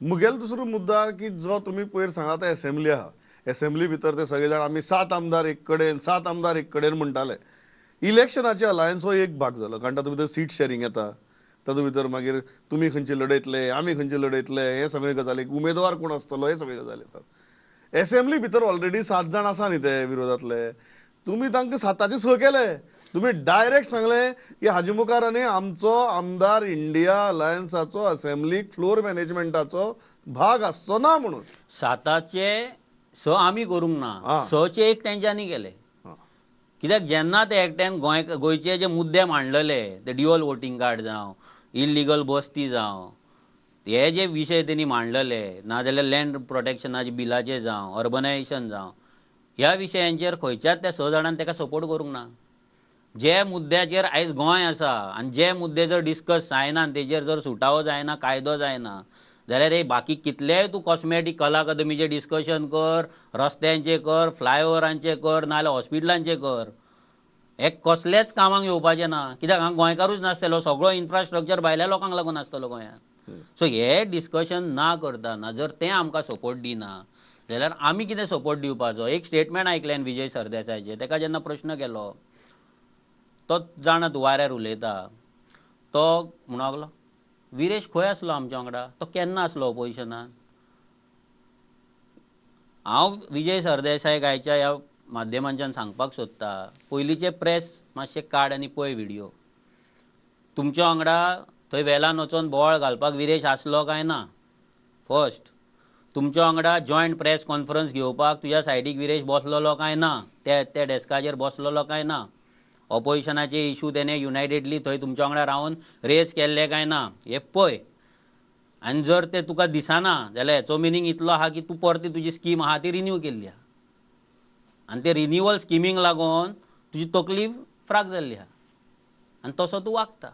मुगेल दुसरो मुद्दा की जो तुम्ही पयर सांगता असेंब्ली आहा असेंब्ली भितर ते सगळे जाण आमी 7 आमदार एक कडेन 7 आमदार एक कडेन म्हणटाले. इलेक्शनाचे अलायन्स हो एक भाग जालो कारण तातूंत भितर सीट शेअरिंग येता. तातूंत भितर मागीर तुमी खंयचे लढयतले आमी खंयचे लढयतले हे सगळे गजाली उमेदवार कोण आसतलो हे सगळे गजाली येतात. असेंब्ली भितर ऑलरेडी 7 जाण आसा न्ही ते विरोधातले. तुमी तांकां 7चे 6 केले. तुम्ही डायरेक्ट सांगले की हाजे मुखार आनी आमचो आमदार इंडिया अलायन्साचो असेंब्लीक फ्लोर मॅनेजमेंटाचो भाग आसचो ना म्हणून. 7चे 6 आमी करूंक ना, 6चे 1 तेंच्यांनी केले. कित्याक जेन्ना ते एकट्यान गोंयचे जे मुद्दे मांडलेले ते ड्युअल वोटींग कार्ड जावं इल्लिगल बस्ती जावं हे जे विशय त्यांनी मांडलेले नाजाल्यार लँड प्रोटेक्शनाचे बिलाचे जावं अर्बनायझेशन जावं ह्या विशयांचेर खंयच्याच त्या 6 जाणांनी ताका सपोर्ट करूंक ना. जे मुद्द्याचेर आयज गोंय आसा आनी जे मुद्दे जर डिस्कस जायना आनी तेजेर जर सुटावो जायना कायदो जायना जाल्यार हे बाकी कितलेय तूं कॉस्मॅटीक कला अकादमीचें डिस्कशन कर, रस्त्यांचें कर, फ्लायओव्हरांचें कर नाल्यार हॉस्पिटलांचें कर, हे कसलेच कामाक येवपाचें ना. कित्याक हांगा गोंयकारूच नासतलो, सगळो इन्फ्रास्ट्रक्चर भायल्या लोकांक लागून आसतलो गोंयांत. सो हे डिस्कशन ना करतना जर ते आमकां सपोर्ट दिना जाल्यार आमी कितें सपोर्ट दिवपाचो. एक स्टेटमेंट आयकलें विजय सरदेसायचें, ताका जेन्ना प्रश्न केलो तो जाणा तूं वाऱ्यार उलयता, तो म्हणूंक लागलो विरेश खंय आसलो आमच्या वांगडा, तो केन्ना आसलो ऑपोजिशनान. हांव विजय सरदेसायक आयच्या ह्या माध्यमांच्यान सांगपाक सोदता, पयलींचे प्रेस मातशे काड आनी पळय व्हिडियो. तुमच्या वांगडा थंय वेलान वचोन बोवाळ घालपाक विरेश आसलो काय ना. फर्स्ट तुमच्या वांगडा जॉयंट प्रेस कॉन्फरन्स घेवपाक तुज्या सायडीक विरेश बसलेलो काय ना, त्या डेस्काचेर बसलेलो काय ना. ऑपोजिशनाचे इशू तेणे युनायटेडली थंय तुमच्या वांगडा रावन रेज केल्ले काय ना हे पळय. आनी जर ते तुका दिसना जाल्यार हेचो मिनींग इतलो आहा की तूं परती तुजी स्कीम आहा ती रिन्यू केल्ली आहा आनी ते रिन्युअल स्किमींक लागून तुजी तकली फ्राक जाल्ली आहा आनी तसो तूं वागता.